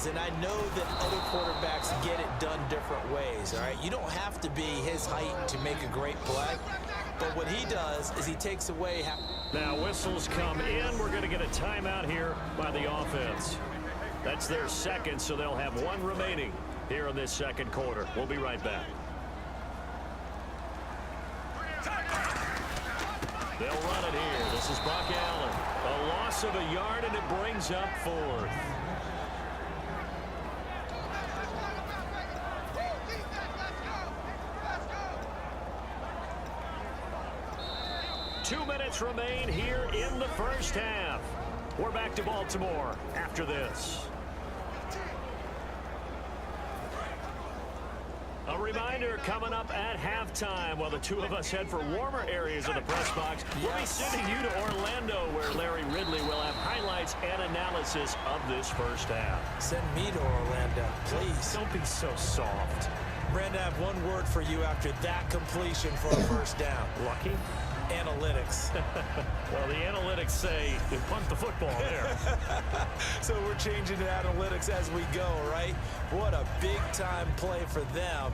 is, and I know that other quarterbacks get it done different ways, all right? You don't have to be his height to make a great play, but what he does is he takes away... Now whistles come in. We're going to get a timeout here by the offense. That's their second, so they'll have one remaining here in this second quarter. We'll be right back. They'll run it here. This is Buck Allen. A loss of a yard, and it brings up fourth. Two minutes remain here in the first half. We're back to Baltimore after this. A reminder coming up at halftime while the two of us head for warmer areas of the press box. We'll be sending you to Orlando where Larry Ridley will have highlights and analysis of this first half. Send me to Orlando, please. Don't be so soft. Brandon, I have one word for you after that completion for a first down. Lucky? Analytics. Well, the analytics say you punt the football there. So we're changing to analytics as we go, right? What a big-time play for them,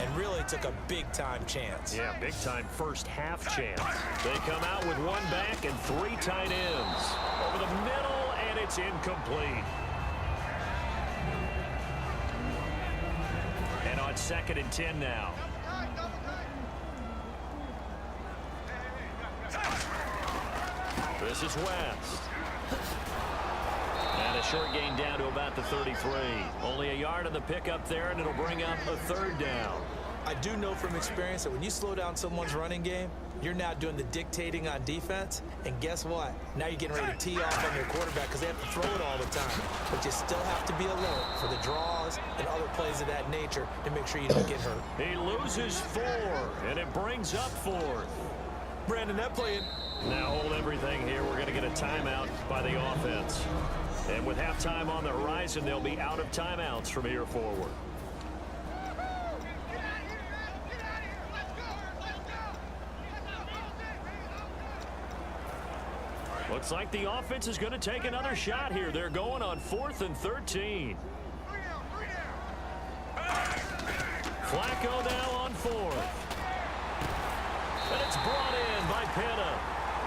and really took a big-time chance. Yeah, big-time first half chance. They come out with one back and three tight ends. Over the middle, and it's incomplete. And on 2nd and 10 now. This is West. And a short gain down to about the 33. Only a yard on the pickup there, and it'll bring up a third down. I do know from experience that when you slow down someone's running game, you're now doing the dictating on defense. And guess what? Now you're getting ready to tee off on your quarterback because they have to throw it all the time. But you still have to be alert for the draws and other plays of that nature to make sure you don't get hurt. He loses 4, and it brings up 4th. Brandon, that play... Now hold everything here. We're going to get a timeout by the offense. And with halftime on the horizon, they'll be out of timeouts from here forward. Looks like the offense is going to take another shot here. They're going on 4th and 13. Flacco now on 4th. And it's brought in by Pitta.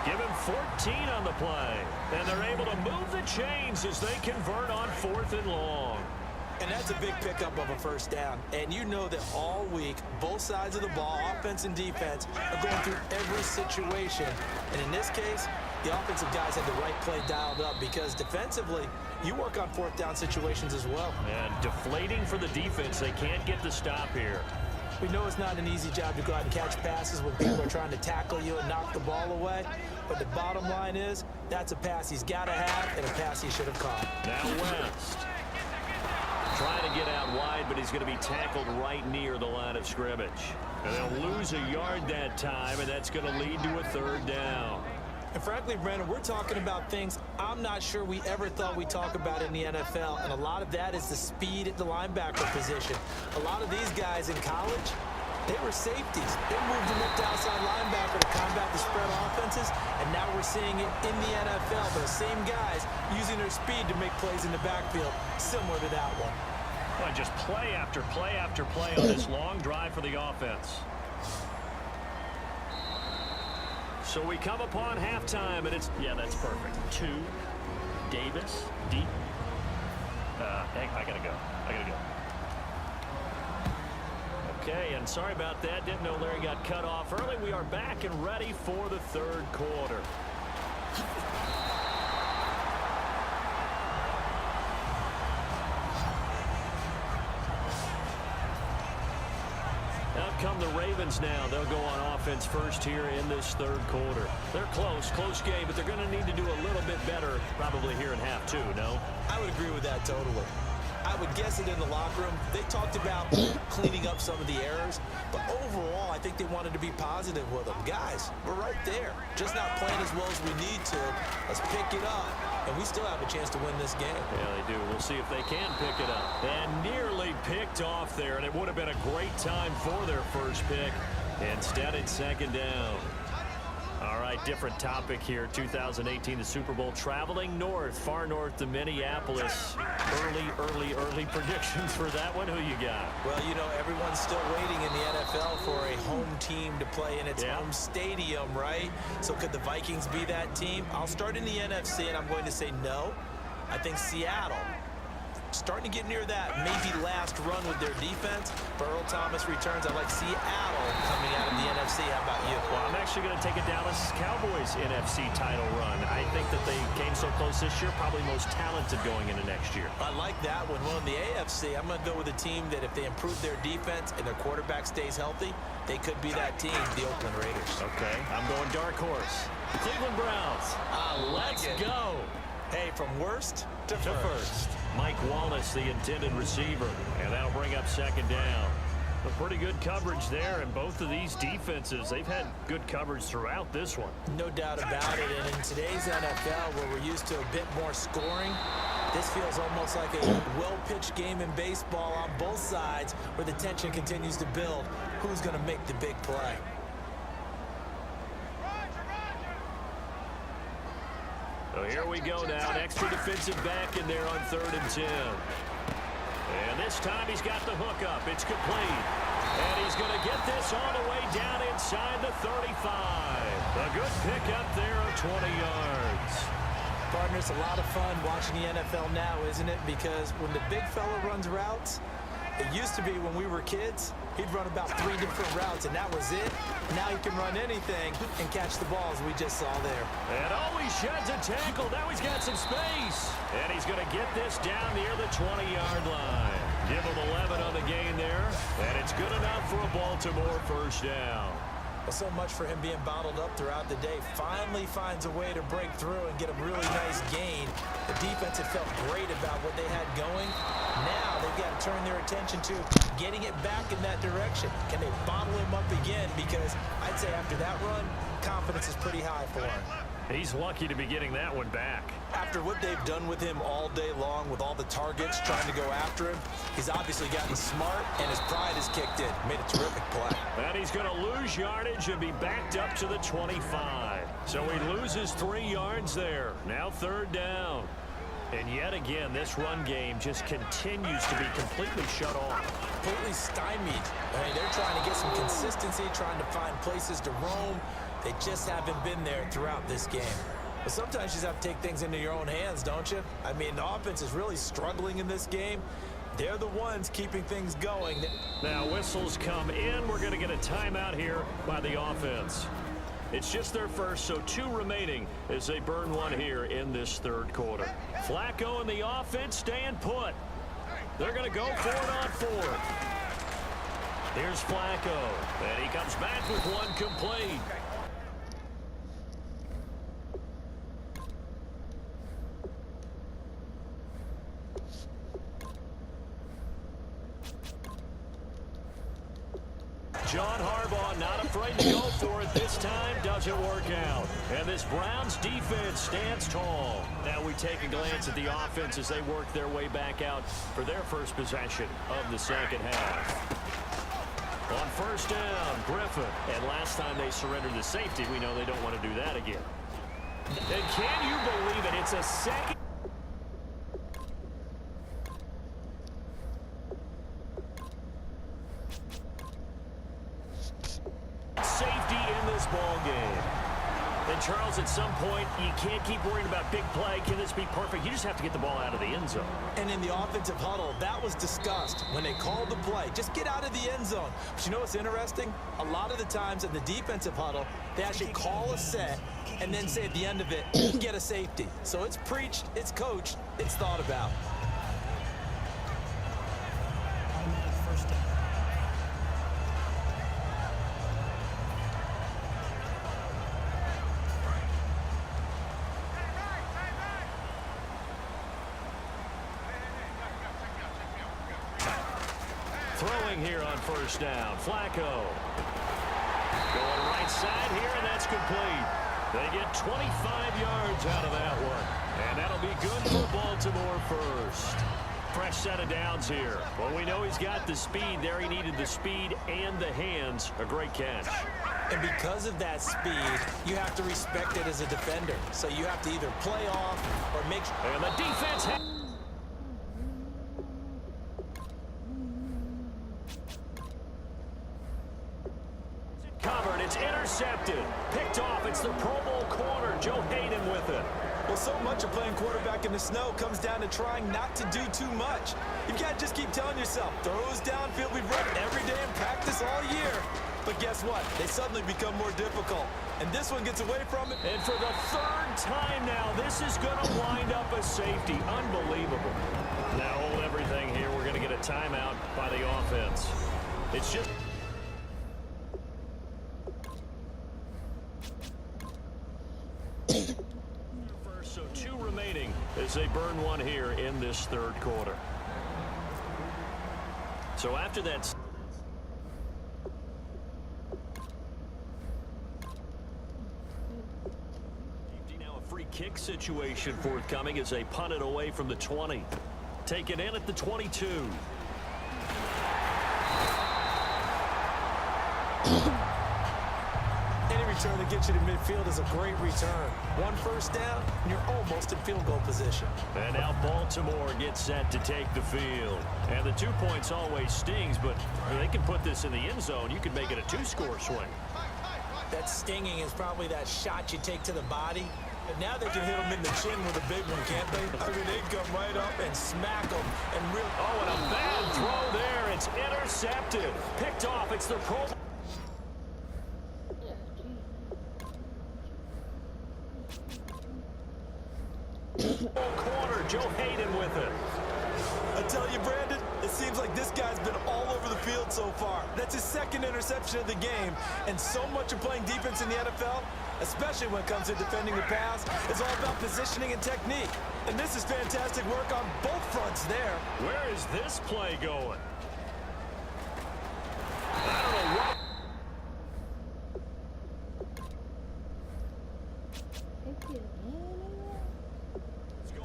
Give him 14 on the play. And they're able to move the chains as they convert on 4th and long. And that's a big pickup of a first down. And you know that all week, both sides of the ball, offense and defense, are going through every situation. And in this case, the offensive guys had the right play dialed up because defensively, you work on 4th down situations as well. And deflating for the defense. They can't get the stop here. We know it's not an easy job to go out and catch passes when people are trying to tackle you and knock the ball away. But the bottom line is, that's a pass he's got to have and a pass he should have caught. Now West. Trying to get out wide, but he's going to be tackled right near the line of scrimmage. And they'll lose a yard that time, and that's going to lead to a third down. And frankly, Brandon, we're talking about things I'm not sure we ever thought we'd talk about in the NFL, and a lot of that is the speed at the linebacker position. A lot of these guys in college, they were safeties. They moved them up to outside linebacker to combat the spread offenses, and now we're seeing it in the NFL. Those same guys using their speed to make plays in the backfield, similar to that one. Well, just play after play after play on this long drive for the offense. So we come upon halftime, and it's, yeah, that's perfect. 2, Davis, deep. I gotta go. Okay, and sorry about that. Didn't know Larry got cut off early. We are back and ready for the third quarter. Out come the Ravens now. They'll go on offense first here in this third quarter. They're close game, but they're going to need to do a little bit better probably here in half 2, no? I would agree with that totally. I would guess it in the locker room. They talked about cleaning up some of the errors, but overall, I think they wanted to be positive with them. Guys, we're right there. Just not playing as well as we need to. Let's pick it up, and we still have a chance to win this game. Yeah, they do. We'll see if they can pick it up. And nearly picked off there, and it would have been a great time for their first pick. Instead, it's second down. All right. right, different topic here. 2018, the Super Bowl, traveling north, far north to Minneapolis. Early predictions for that one. Who you got? Well, you know, everyone's still waiting in the NFL for a home team to play in its home stadium, right? So could the Vikings be that team? I'll start in the NFC, and I'm going to say no. I think Seattle, starting to get near that maybe last run with their defense. But Earl Thomas returns. I like Seattle coming out of the NFC. How about you? Well, I'm actually going to take a Dallas Cowboys NFC title run. I think that they came so close this year, probably most talented going into next year. I like that one. Well, in the AFC, I'm going to go with a team that if they improve their defense and their quarterback stays healthy, they could be that team, the Oakland Raiders. Okay, I'm going dark horse. Cleveland Browns. Let's go. Hey, from worst to first. Mike Wallace, the intended receiver, and that'll bring up second down. A pretty good coverage there, and both of these defenses, they've had good coverage throughout this one. No doubt about it, and in today's NFL, where we're used to a bit more scoring, this feels almost like a well-pitched game in baseball on both sides, where the tension continues to build. Who's going to make the big play? So here we go now. Extra defensive back in there on 3rd and 10. And this time he's got the hook up. It's complete. And he's going to get this all the way down inside the 35. A good pickup there of 20 yards. Partner, it's a lot of fun watching the NFL now, isn't it? Because when the big fella runs routes, it used to be when we were kids, he'd run about 3 different routes, and that was it. Now he can run anything and catch the balls we just saw there. And he sheds a tackle. Now he's got some space. And he's going to get this down near the 20-yard line. Give him 11 on the gain there. And it's good enough for a Baltimore first down. Well, so much for him being bottled up throughout the day. Finally finds a way to break through and get a really nice gain. The defense had felt great about what they had going. Now they've got to turn their attention to getting it back in that direction. Can they bottle him up again? Because I'd say after that run, confidence is pretty high for him. He's lucky to be getting that one back. After what they've done with him all day long with all the targets trying to go after him, he's obviously gotten smart and his pride has kicked in. Made a terrific play. And he's going to lose yardage and be backed up to the 25. So he loses 3 yards there. Now 3rd down. And yet again, this run game just continues to be completely shut off. Completely stymied. I mean, they're trying to get some consistency, trying to find places to roam. They just haven't been there throughout this game. But sometimes you just have to take things into your own hands, don't you? I mean, the offense is really struggling in this game. They're the ones keeping things going. Now whistles come in. We're going to get a timeout here by the offense. It's just their first, so 2 remaining as they burn one here in this 3rd quarter. Flacco and the offense staying put. They're going to go for it on 4th. Here's Flacco, and he comes back with one complete. John Harbaugh not afraid to go for it this time. Doesn't work out. And this Browns defense stands tall. Now we take a glance at the offense as they work their way back out for their first possession of the second half. On 1st down, Griffin. And last time they surrendered the safety, we know they don't want to do that again. And can you believe it? It's a second. Safety in this ball game. And Charles, at some point, you can't keep worrying about big play. Can this be perfect? You just have to get the ball out of the end zone. And in the offensive huddle, that was discussed when they called the play. Just get out of the end zone. But you know what's interesting? A lot of the times in the defensive huddle, they actually call a set and then say at the end of it, get a safety. So it's preached, it's coached, it's thought about. Throwing here on 1st down. Flacco. Going right side here, and that's complete. They get 25 yards out of that one. And that'll be good for Baltimore first. Fresh set of downs here. Well, we know he's got the speed there. He needed the speed and the hands. A great catch. And because of that speed, you have to respect it as a defender. So you have to either play off or make sure. And the defense. Covered. It's intercepted. Picked off. It's the Pro Bowl corner. Joe Hayden with it. Well, so much of playing quarterback in the snow comes down to trying not to do too much. You've got to just keep telling yourself, throws downfield we've run every day in practice all year. But guess what? They suddenly become more difficult. And this one gets away from it. And for the third time now, this is going to wind up a safety. Unbelievable. Now hold everything here. We're going to get a timeout by the offense. It's just... So 2 remaining as they burn one here in this third quarter. So after that... Now a free kick situation forthcoming as they punt it away from the 20. Taken in at the 22. Any return that gets you to midfield is a great return. 1 first down, and you're almost in field goal position. And now Baltimore gets set to take the field. And the 2 points always stings, but they can put this in the end zone. You can make it a 2-score swing. That stinging is probably that shot you take to the body. But now they can hit them in the chin with a big one, can't they? I mean, they come right up and smack them. And really... Oh, and a bad throw there. It's intercepted. Picked off. It's the Pro... corner. Joe Hayden with it. I tell you, Brandon, it seems like this guy's been all over the field so far. That's his 2nd interception of the game. And so much of playing defense in the NFL, especially when it comes to defending the pass, is all about positioning and technique. And this is fantastic work on both fronts there. Where is this play going? I don't know what...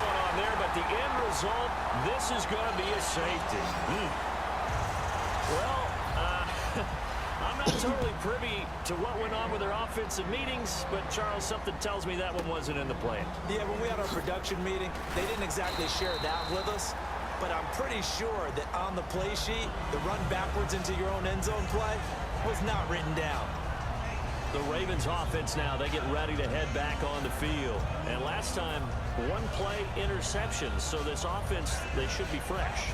on there, but the end result, this is going to be a safety. Well, I'm not totally privy to what went on with their offensive meetings, but Charles, something tells me that one wasn't in the plan. Yeah, when we had our production meeting, they didn't exactly share that with us, but I'm pretty sure that on the play sheet, the run backwards into your own end zone play was not written down. The Ravens offense now, they get ready to head back on the field. And last time, 1 play interception. So this offense, they should be fresh.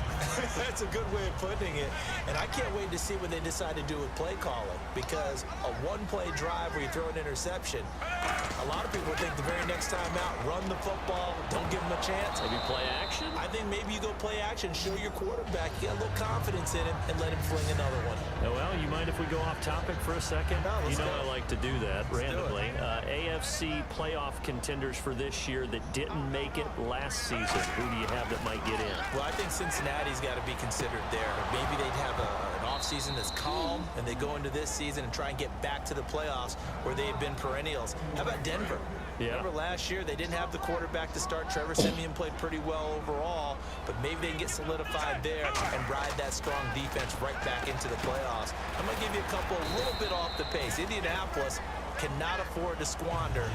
That's a good way of putting it. And I can't wait to see what they decide to do with play calling. Because a 1-play drive where you throw an interception, a lot of people think the very next time out, run the football, don't give them a chance. Maybe play action? I think maybe you go play action, show your quarterback, you got a little confidence in him, and let him fling another one. Well, you mind if we go off topic for a second? No, let's you know go. I like to do that randomly. Do AFC playoff contenders for this year that didn't make it last season. Who do you have that might get in? Well, I think Cincinnati's got to be considered there. Maybe they'd have an offseason that's calm, and they go into this season and try and get back to the playoffs where they've been perennials. How about Denver? Yeah. Remember last year, they didn't have the quarterback to start. Trevor Siemian played pretty well overall, but maybe they can get solidified there and ride that strong defense right back into the playoffs. I'm going to give you a couple a little bit off the pace. Indianapolis cannot afford to squander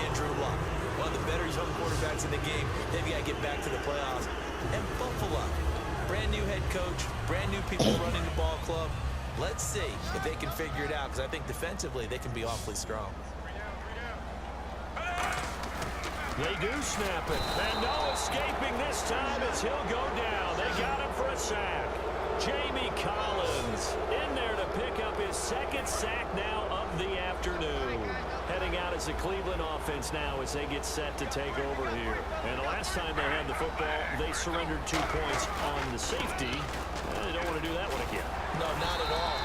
Andrew Luck, one of the better young quarterbacks in the game. They've got to get back to the playoffs. And Buffalo, brand new head coach, brand new people running the ball club. Let's see if they can figure it out, because I think defensively they can be awfully strong. They do snap it. And no escaping this time as he'll go down. They got him for a sack. Jamie Collins in there to pick up his 2nd sack now of the afternoon. Heading out as the Cleveland offense now as they get set to take over here. And the last time they had the football, they surrendered 2 points on the safety. They don't want to do that one again. No, not at all.